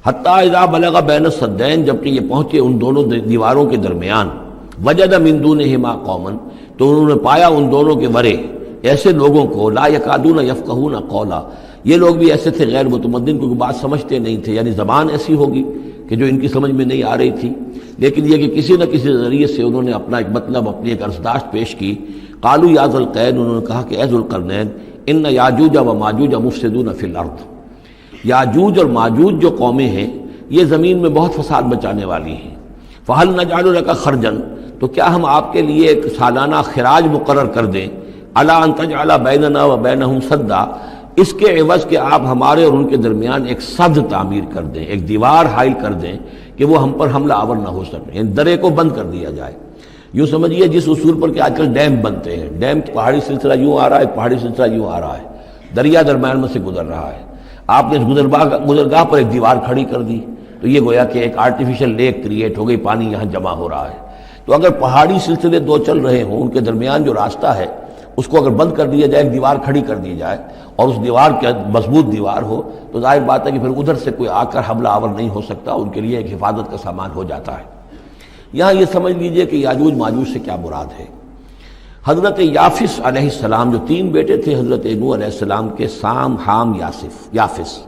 حتیٰ اذا بلغ بین السدین، جبکہ یہ پہنچے ان دونوں دیواروں کے درمیان، وجد من دونہما قوما، تو انہوں نے پایا ان دونوں کے ورے ایسے لوگوں کو، لا یکادون یفقہون قولا، یہ لوگ بھی ایسے تھے غیر متمدن، کیونکہ بات سمجھتے نہیں تھے، یعنی زبان ایسی ہوگی کہ جو ان کی سمجھ میں نہیں آ رہی تھی، لیکن یہ کہ کسی نہ کسی ذریعے سے انہوں نے اپنا ایک مطلب، اپنی ایک عرضداشت پیش کی۔ قالوا یا ذا القرنین، انہوں نے کہا کہ اے ذو القرنین، ان یاجوج و ماجوج مفسدون فی الارض، یاجوج اور ماجوج جو قومیں ہیں یہ زمین میں بہت فساد مچانے والی ہیں۔ فہل نجعل لک خرجا، تو کیا ہم آپ کے لیے ایک سالانہ خراج مقرر کر دیں، الی ان تجعل بیننا و بینہم سدا، اس کے عوض کہ آپ ہمارے اور ان کے درمیان ایک سد تعمیر کر دیں، ایک دیوار حائل کر دیں کہ وہ ہم پر حملہ آور نہ ہو سکے، یعنی درے کو بند کر دیا جائے۔ یوں سمجھیے جس اصول پر کہ آج کل ڈیم بنتے ہیں، ڈیم پہاڑی سلسلہ یوں آ رہا ہے، پہاڑی سلسلہ یوں آ رہا ہے، دریا درمیان میں سے گزر رہا ہے، آپ نے اس گزرگاہ پر ایک دیوار کھڑی کر دی تو یہ گویا کہ ایک آرٹیفیشل لیک کریٹ ہو گئی، پانی یہاں جمع ہو رہا ہے۔ تو اگر پہاڑی سلسلے دو چل رہے ہوں، ان کے درمیان جو راستہ ہے اس کو اگر بند کر دیا جائے، ایک دیوار کھڑی کر دی جائے، اور اس دیوار کے مضبوط دیوار ہو، تو ظاہر بات ہے کہ پھر ادھر سے کوئی آ کر حملہ آور نہیں ہو سکتا، ان کے لیے ایک حفاظت کا سامان ہو جاتا ہے۔ یہاں یہ سمجھ لیجئے کہ یاجوج ماجوج سے کیا مراد ہے۔ حضرت یافس علیہ السلام، جو تین بیٹے تھے حضرت نوح علیہ السلام کے، سام، حام، یافس۔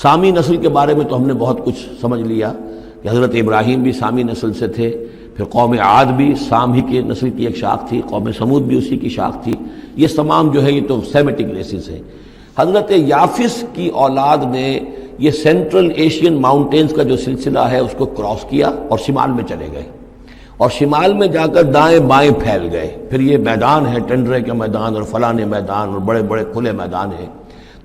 سامی نسل کے بارے میں تو ہم نے بہت کچھ سمجھ لیا کہ حضرت ابراہیم بھی سامی نسل سے تھے، پھر قوم عاد بھی سام ہی کی نسل کی ایک شاخ تھی، قوم سمود بھی اسی کی شاخ تھی، یہ تمام جو ہے یہ تو سیمیٹک ریسز ہیں۔ حضرت یافس کی اولاد نے یہ سینٹرل ایشین ماؤنٹینز کا جو سلسلہ ہے اس کو کراس کیا اور شمال میں چلے گئے، اور شمال میں جا کر دائیں بائیں پھیل گئے، پھر یہ میدان ہے، ٹنڈرے کے میدان اور فلانے میدان اور بڑے بڑے کھلے میدان ہیں،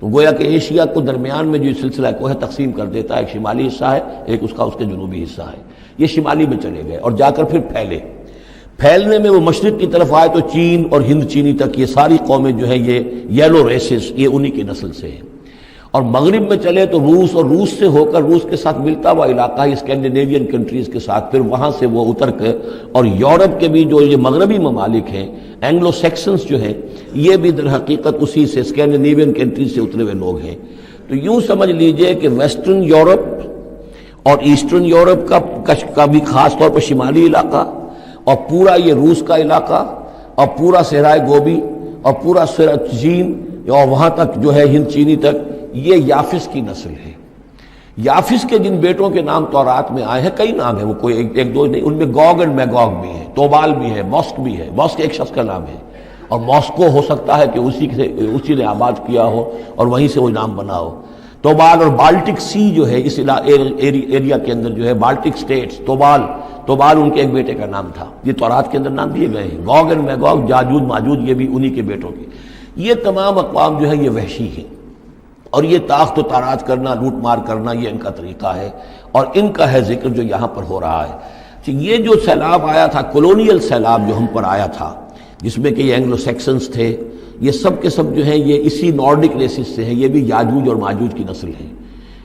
تو گویا کہ ایشیا کو درمیان میں جو سلسلہ کوہ تقسیم کر دیتا ہے، ایک شمالی حصہ ہے، ایک اس کا اس کے جنوبی حصہ ہے، یہ شمالی میں چلے گئے اور جا کر پھر پھیلے۔ پھیلنے میں وہ مشرق کی طرف آئے تو چین اور ہند چینی تک یہ ساری قومیں جو ہیں یہ یلو ریسز، یہ انہی کی نسل سے ہیں، اور مغرب میں چلے تو روس، اور روس سے ہو کر روس کے ساتھ ملتا ہوا علاقہ ہے اسکینڈینیوین کنٹریز کے ساتھ، پھر وہاں سے وہ اتر کے، اور یورپ کے بھی جو یہ مغربی ممالک ہیں، اینگلو سیکسنز جو ہیں، یہ بھی در حقیقت اسی سے اسکینڈینیوین کنٹریز سے اترے ہوئے لوگ ہیں۔ تو یوں سمجھ لیجئے کہ ویسٹرن یورپ اور ایسٹرن یورپ کا بھی خاص طور پر شمالی علاقہ، اور پورا یہ روس کا علاقہ، اور پورا صحرائے گوبی، اور پورا چین، اور وہاں تک جو ہے ہند چینی تک، یہ یافس کی نسل ہے۔ یافس کے جن بیٹوں کے نام تورات میں آئے ہیں، کئی نام ہیں، وہ کوئی ایک دو نہیں، ان میں گوگ اینڈ میگوگ بھی ہے، توبال بھی ہے، موسک بھی ہے، موسک ایک شخص کا نام ہے، اور ماسکو ہو سکتا ہے کہ اسی نے آباد کیا ہو اور وہیں سے وہ نام بنا ہو۔ توبال اور بالٹک سی جو ہے اس ایریا کے اندر جو ہے، بالٹک سٹیٹس، توبال ان کے ایک بیٹے کا نام تھا، یہ تورات کے اندر نام دیے گئے ہیں۔ گوگ اینڈ میگوگ، جاجوج ماجوج، یہ بھی انہی کے بیٹوں کے۔ یہ تمام اقوام جو ہے یہ وحشی ہیں، اور یہ تاخت و تاراج کرنا، لوٹ مار کرنا، یہ ان کا طریقہ ہے، اور ان کا ہے ذکر جو یہاں پر ہو رہا ہے۔ یہ جو سیلاب آیا تھا، کولونیل سیلاب جو ہم پر آیا تھا، جس میں کہ یہ اینگلو سیکسنز تھے، یہ سب کے سب جو ہیں یہ اسی نارڈک ریسز سے ہیں، یہ بھی یاجوج اور ماجوج کی نسل ہیں۔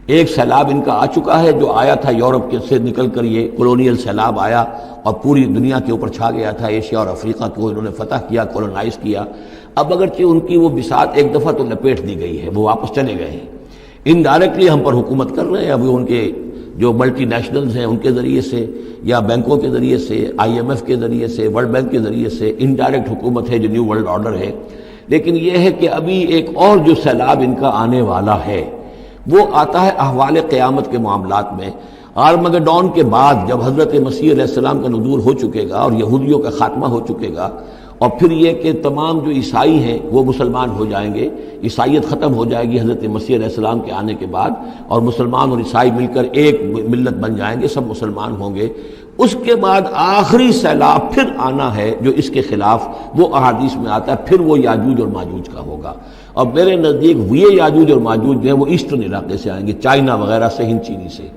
ایک سیلاب ان کا آ چکا ہے جو آیا تھا یورپ کے سے نکل کر، یہ کولونیل سیلاب آیا اور پوری دنیا کے اوپر چھا گیا تھا، ایشیا اور افریقہ کو انہوں نے فتح کیا، کولونائز کیا۔ اب اگرچہ ان کی وہ بساط ایک دفعہ تو لپیٹ دی گئی ہے، وہ واپس چلے گئے ہیں، انڈائریکٹلی ہم پر حکومت کر رہے ہیں، اب ان کے جو ملٹی نیشنلز ہیں ان کے ذریعے سے، یا بینکوں کے ذریعے سے، IMF کے ذریعے سے، ورلڈ بینک کے ذریعے سے انڈائریکٹ حکومت ہے جو نیو ورلڈ آرڈر ہے۔ لیکن یہ ہے کہ ابھی ایک اور جو سیلاب ان کا آنے والا ہے وہ آتا ہے احوال قیامت کے معاملات میں۔ آرمگڈون کے بعد جب حضرت مسیح علیہ السلام کا نزول ہو چکے گا اور یہودیوں کا خاتمہ ہو چکے گا، اور پھر یہ کہ تمام جو عیسائی ہیں وہ مسلمان ہو جائیں گے، عیسائیت ختم ہو جائے گی حضرت مسیح علیہ السلام کے آنے کے بعد، اور مسلمان اور عیسائی مل کر ایک ملت بن جائیں گے، سب مسلمان ہوں گے۔ اس کے بعد آخری سیلاب پھر آنا ہے جو اس کے خلاف، وہ احادیث میں آتا ہے، پھر وہ یاجوج اور ماجوج کا ہوگا۔ اور میرے نزدیک یہ یاجوج اور ماجوج جو ہیں وہ ایسٹرن علاقے سے آئیں گے، چائنا وغیرہ سے، ہند چینی سے۔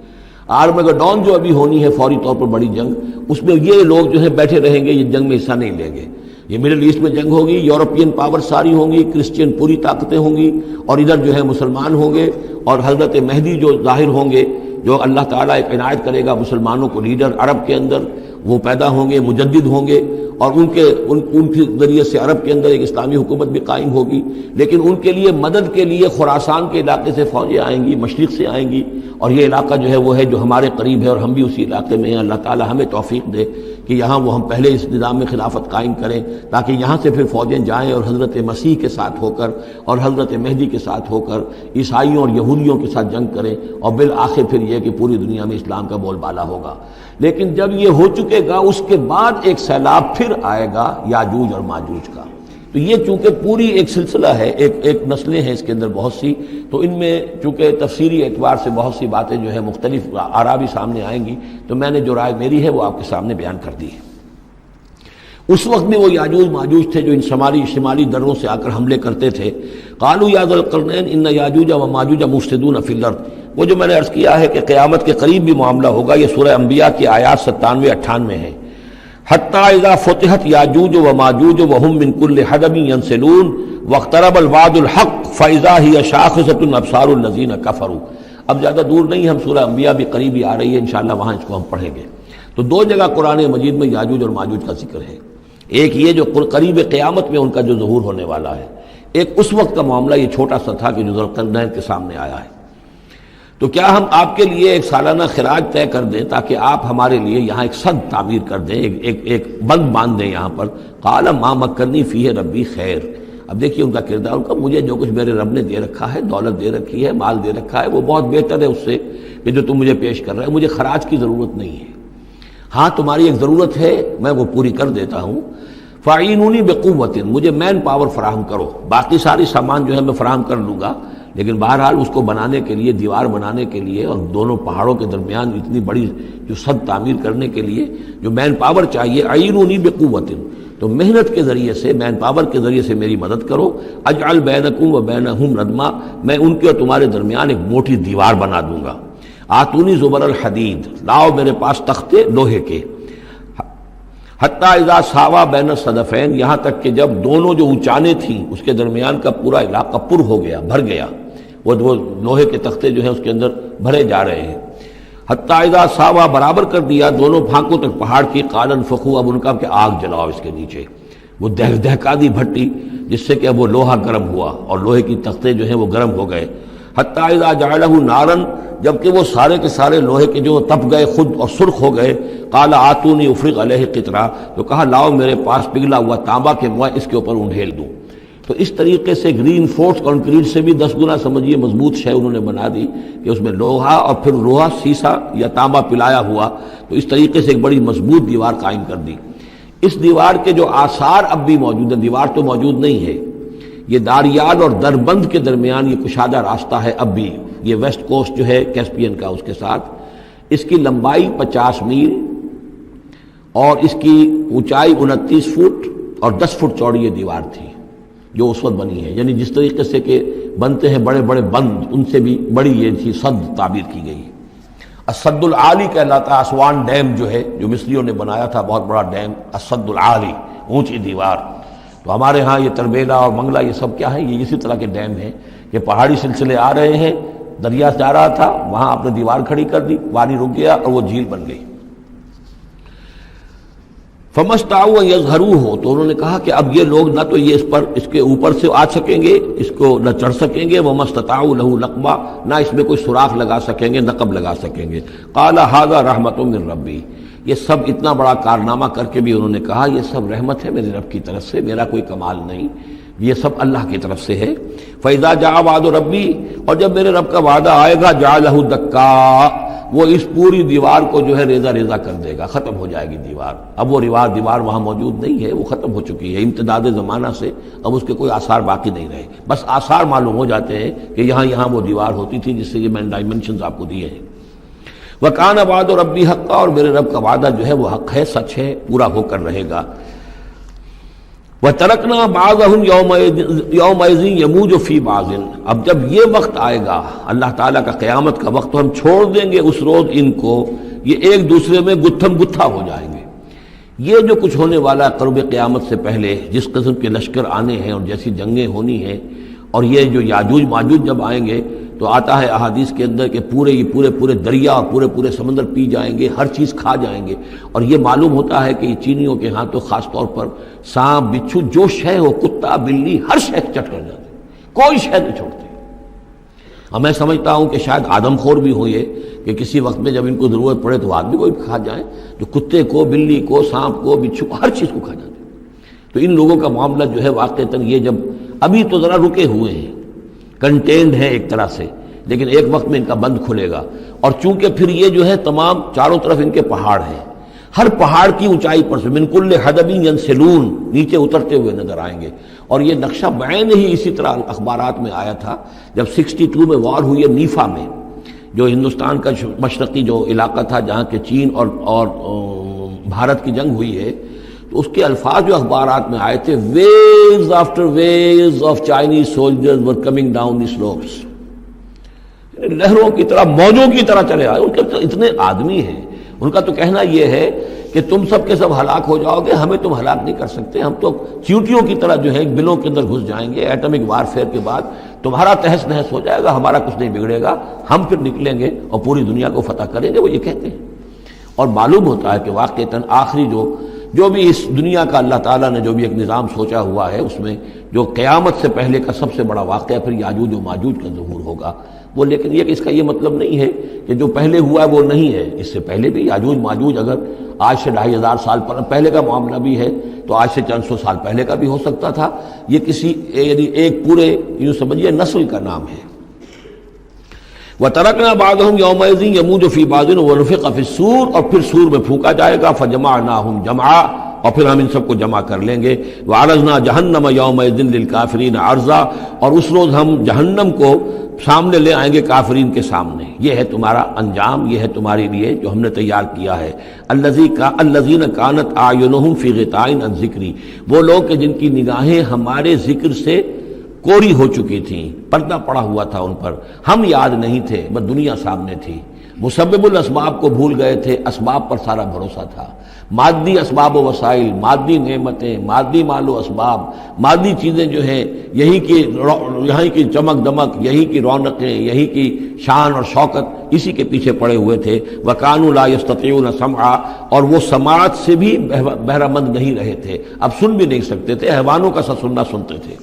آرمگڈون جو ابھی ہونی ہے فوری طور پر بڑی جنگ، اس میں یہ لوگ جو ہے بیٹھے رہیں گے، یہ جنگ میں حصہ نہیں لیں گے۔ یہ مڈل ایسٹ میں جنگ ہوگی، یورپین پاور ساری ہوں گی، کرسچین پوری طاقتیں ہوں گی، اور ادھر جو ہے مسلمان ہوں گے، اور حضرت مہدی جو ظاہر ہوں گے، جو اللہ تعالیٰ ایک عنایت کرے گا مسلمانوں کو لیڈر عرب کے اندر، وہ پیدا ہوں گے، مجدد ہوں گے، اور ان کے ذریعے سے عرب کے اندر ایک اسلامی حکومت بھی قائم ہوگی، لیکن ان کے لیے مدد کے لیے خراسان کے علاقے سے فوجیں آئیں گی، مشرق سے آئیں گی، اور یہ علاقہ جو ہے وہ ہے جو ہمارے قریب ہے اور ہم بھی اسی علاقے میں ہیں۔ اللہ تعالی ہمیں توفیق دے کہ یہاں وہ ہم پہلے اس نظام میں خلافت قائم کریں، تاکہ یہاں سے پھر فوجیں جائیں اور حضرت مسیح کے ساتھ ہو کر اور حضرت مہدی کے ساتھ ہو کر عیسائیوں اور یہودیوں کے ساتھ جنگ کریں، اور بالآخر پھر یہ کہ پوری دنیا میں اسلام کا بول بالا ہوگا۔ لیکن جب یہ ہو چکے گا، اس کے بعد ایک سیلاب پھر آئے گا یاجوج اور ماجوج کا۔ تو یہ چونکہ پوری ایک سلسلہ ہے، ایک نسلیں ہیں اس کے اندر بہت سی، تو ان میں چونکہ تفسیری اعتبار سے بہت سی باتیں جو ہے مختلف آراء بھی سامنے آئیں گی، تو میں نے جو رائے میری ہے وہ آپ کے سامنے بیان کر دی ہے۔ اس وقت میں وہ یاجوج ماجوج تھے جو ان شمالی دروں سے آ کر حملے کرتے تھے۔ قالوا یا ذا القرنین ان یاجوج و ماجوج مفسدون فی الارض، وہ جو میں نے عرض کیا ہے کہ قیامت کے قریب بھی معاملہ ہوگا، یہ سورہ انبیاء کی آیات 97-98 ہے۔ حتی اذا فتحت یاجوج و ماجوج وهم من کل حدب ینسلون واقترب الوعد الحق فاذا هی شاخصۃ ابصار الذین کفروا۔ اب زیادہ دور نہیں، ہم سورہ انبیاء بھی قریب ہی آ رہی ہے، انشاءاللہ وہاں اس کو ہم پڑھیں گے۔ تو دو جگہ قرآن مجید میں یاجوج اور ماجوج کا ذکر ہے، ایک یہ جو قریب قیامت میں ان کا جو ظہور ہونے والا ہے، ایک اس وقت کا معاملہ یہ چھوٹا سا تھا کہ جو ذوالقرنین کے سامنے آیا ہے۔ تو کیا ہم آپ کے لیے ایک سالانہ خراج طے کر دیں تاکہ آپ ہمارے لیے یہاں ایک سد تعمیر کر دیں، ایک بند باندھ دیں یہاں پر؟ قال ما مکنی فیہ ربی خیر۔ اب دیکھیے ان کا کردار، ان کا مجھے جو کچھ میرے رب نے دے رکھا ہے، دولت دے رکھی ہے، مال دے رکھا ہے، وہ بہت بہتر ہے اس سے کہ جو تم مجھے پیش کر رہے ہیں۔ مجھے خراج کی ضرورت نہیں ہے، ہاں تمہاری ایک ضرورت ہے، میں وہ پوری کر دیتا ہوں۔ فاعینونی بقوت، مجھے مین پاور فراہم کرو، باقی ساری سامان جو ہے میں فراہم کر لوں گا، لیکن بہرحال اس کو بنانے کے لیے، دیوار بنانے کے لیے اور دونوں پہاڑوں کے درمیان اتنی بڑی جو سد تعمیر کرنے کے لیے جو مین پاور چاہیے، اعینونی بقوت، تو محنت کے ذریعے سے، مین پاور کے ذریعے سے میری مدد کرو۔ اجعل بینکم و بینہم ردما، میں ان کے اور تمہارے درمیان ایک موٹی دیوار بنا دوں گا۔ آتونی زبر الحدید، لاؤ میرے پاس تختے لوہے کے۔ حتی اذا ساوا بین الصدفین، یہاں تک کہ جب دونوں جو اونچانے تھیں اس کے درمیان کا پورا علاقہ پر ہو گیا، بھر گیا، وہ لوہے کے تختے جو ہیں اس کے اندر بھرے جا رہے ہیں۔ حتی اذا ساوا، برابر کر دیا دونوں پھانکوں تک پہاڑ کی، قال انفخوا، اب ان کا کہ آگ جلاؤ اس کے نیچے، وہ دہکا دی بھٹی جس سے کہ اب وہ لوہا گرم ہوا اور لوہے کی تختے جو ہیں وہ گرم ہو گئے۔ حتی اذا جعلہ نارا، جبکہ وہ سارے کے سارے لوہے کے جو تپ گئے خود اور سرخ ہو گئے۔ قال آتونی افرغ علیہ قطرہ، تو کہا لاؤ میرے پاس پگھلا ہوا تانبا کہ میں اس کے اوپر انڈھیل دوں۔ تو اس طریقے سے گرین فورس کنکریٹ سے بھی 10 گنا سمجھیے مضبوط شے انہوں نے بنا دی کہ اس میں لوہا اور پھر لوہا سیسا یا تانبا پلایا ہوا، تو اس طریقے سے ایک بڑی مضبوط دیوار قائم کر دی۔ اس دیوار کے جو آثار اب بھی موجود ہیں، دیوار تو موجود نہیں ہے، یہ داریال اور دربند کے درمیان یہ کشادہ راستہ ہے اب بھی، یہ ویسٹ کوسٹ جو ہے کیسپین کا، اس کے ساتھ اس کی لمبائی 50 میل اور اس کی اونچائی 29 فٹ اور 10 فٹ چوڑی یہ دیوار تھی جو اس وقت بنی ہے۔ یعنی جس طریقے سے کہ بنتے ہیں بڑے بڑے بند، ان سے بھی بڑی یہ تھی سد تعبیر کی گئی۔ السد العالی کہلاتا ہے اسوان ڈیم جو ہے، جو مصریوں نے بنایا تھا، بہت بڑا ڈیم، السد العالی، اونچی دیوار۔ تو ہمارے ہاں یہ تربیلا اور منگلا یہ سب کیا ہے، یہ اسی طرح کے ڈیم ہیں کہ پہاڑی سلسلے آ رہے ہیں، دریا جا رہا تھا، وہاں آپ نے دیوار کھڑی کر دی، پانی رک گیا اور وہ جھیل بن گئی۔ فَمَسْتَعُوا أَن يَظْهَرُوهُ، تو انہوں نے کہا کہ اب یہ لوگ نہ تو یہ اس کے اوپر سے آ سکیں گے، اس کو نہ چڑھ سکیں گے، وَمَا اسْتَطَاعُوا لَهُ نَقْبًا، نہ اس میں کوئی سوراخ لگا سکیں گے، نقب لگا سکیں گے۔ قَالَ هَذَا رَحْمَةٌ مِّن رَّبِّي، یہ سب اتنا بڑا کارنامہ کر کے بھی انہوں نے کہا یہ سب رحمت ہے میرے رب کی طرف سے، میرا کوئی کمال نہیں، یہ سب اللہ کی طرف سے ہے۔ فَإِذَا جَاءَ وَعْدُ رَبِّي، اور جب میرے رب کا وعدہ آئے گا، جَعَلَهُ دَكَّاء، وہ اس پوری دیوار کو جو ہے ریزہ ریزہ کر دے گا، ختم ہو جائے گی دیوار۔ اب وہ دیوار وہاں موجود نہیں ہے، وہ ختم ہو چکی ہے امتداد زمانہ سے، اب اس کے کوئی آثار باقی نہیں رہے، بس آثار معلوم ہو جاتے ہیں کہ یہاں وہ دیوار ہوتی تھی جس سے یہ میں نے ڈائمنشنز آپ کو دیے ہیں۔ وَكَانَ وَعْدُ رَبِّي حَقًّا، اور میرے رب کا وعدہ جو ہے وہ حق ہے، سچ ہے، پورا ہو کر رہے گا۔ وَتَرَكْنَا بَعْضَهُمْ يَوْمَئِذٍ يَمُوجُ فِي بَعْضٍ، اب جب یہ وقت آئے گا اللہ تعالیٰ کا قیامت کا وقت، تو ہم چھوڑ دیں گے اس روز ان کو، یہ ایک دوسرے میں گتھم گتھا ہو جائیں گے۔ یہ جو کچھ ہونے والا ہے قرب قیامت سے پہلے، جس قسم کے لشکر آنے ہیں اور جیسی جنگیں ہونی ہیں، اور یہ جو یاجوج ماجوج جب آئیں گے تو آتا ہے احادیث کے اندر کہ پورے دریا اور پورے سمندر پی جائیں گے، ہر چیز کھا جائیں گے. اور یہ معلوم ہوتا ہے کہ یہ چینیوں کے ہاں تو خاص طور پر سانپ بچھو جو شے ہو، کتا بلی، ہر شے چٹ کر جاتے، کوئی شے نہیں چھوڑتے. اور میں سمجھتا ہوں کہ شاید آدم خور بھی ہو یہ کہ کسی وقت میں جب ان کو ضرورت پڑے تو آدمی کو بھی کھا جائیں، جو کتے کو، بلی کو، سانپ کو، بچھو کو، ہر چیز کو کھا جاتے. تو ان لوگوں کا معاملہ جو ہے واقعتاً یہ جب ابھی تو ذرا رکے ہوئے ہیں، کنٹینڈ ہے ایک طرح سے، لیکن ایک وقت میں ان کا بند کھلے گا. اور چونکہ پھر یہ جو ہے تمام چاروں طرف ان کے پہاڑ ہیں، ہر پہاڑ کی اونچائی پر سے من کل حدب ینسلون نیچے اترتے ہوئے نظر آئیں گے. اور یہ نقشہ بعین ہی اسی طرح اخبارات میں آیا تھا جب 62 میں وار ہوئی ہے نیفا میں، جو ہندوستان کا مشرقی جو علاقہ تھا جہاں کے چین اور بھارت کی جنگ ہوئی ہے. تو اس کے الفاظ جو اخبارات میں آئے تھے، views after views of Chinese soldiers were coming down the slopes, لہروں کی طرح، موجوں کی طرح چلے آئے. ان کے تو اتنے آدمی ہیں، ان کا تو کہنا یہ ہے کہ تم سب کے سب ہلاک ہو جاؤ گے، ہمیں تم ہلاک نہیں کر سکتے، ہم تو چیونٹیوں کی طرح جو ہے بلوں کے اندر گھس جائیں گے. ایٹمک وارفیئر کے بعد تمہارا تہس نہس ہو جائے گا، ہمارا کچھ نہیں بگڑے گا، ہم پھر نکلیں گے اور پوری دنیا کو فتح کریں گے. وہ یہ کہتے ہیں. اور معلوم ہوتا ہے کہ واقعتاً آخری جو بھی اس دنیا کا اللہ تعالیٰ نے جو بھی ایک نظام سوچا ہوا ہے، اس میں جو قیامت سے پہلے کا سب سے بڑا واقعہ پھر یاجوج و ماجوج کا ظہور ہوگا. وہ لیکن یہ کہ اس کا یہ مطلب نہیں ہے کہ جو پہلے ہوا ہے وہ نہیں ہے. اس سے پہلے بھی یاجوج ماجوج اگر آج سے 2500 سال پہلے کا معاملہ بھی ہے تو آج سے چند سو سال پہلے کا بھی ہو سکتا تھا. یہ کسی یعنی ایک پورے یوں سمجھیے نسل کا نام ہے. وَتَرَكْنَا بَعْضَهُمْ يَوْمَئِذٍ يَمُوجُ فِي بَعْضٍ وَنُفِخَ فِي الصُّورِ، اور پھر سور میں پھونکا جائے گا. فَجَمَعْنَاهُمْ جَمْعًا، اور پھر ہم ان سب کو جمع کر لیں گے. وَعَرَضْنَا جَهَنَّمَ يَوْمَئِذٍ لِلْكَافِرِينَ عَرْضًا، اور اس روز ہم جہنم کو سامنے لے آئیں گے کافرین کے سامنے. یہ ہے تمہارا انجام، یہ ہے تمہارے لیے جو ہم نے تیار کیا ہے. الَّذِينَ كَانَتْ أَعْيُنُهُمْ فِي غِطَاءٍ عَنْ ذِكْرِي، وہ لوگ کہ جن کی نگاہیں ہمارے ذکر سے کوری ہو چکی تھیں، پردہ پڑا ہوا تھا ان پر، ہم یاد نہیں تھے، بس دنیا سامنے تھی. مسبب الاسباب کو بھول گئے تھے، اسباب پر سارا بھروسہ تھا. مادی اسباب و وسائل، مادی نعمتیں، مادی مال و اسباب، مادی چیزیں جو ہیں، یہی کی چمک دمک، یہی کی رونقیں، یہی کی شان اور شوکت، اسی کے پیچھے پڑے ہوئے تھے. وَكَانُوا لَا يَسْتَطِيعُونَ سَمْعًا، اور وہ سماعت سے بھی بہرہ مند نہیں رہے تھے، اب سن بھی نہیں سکتے تھے، حیوانوں کا سا سننا سنتے تھے.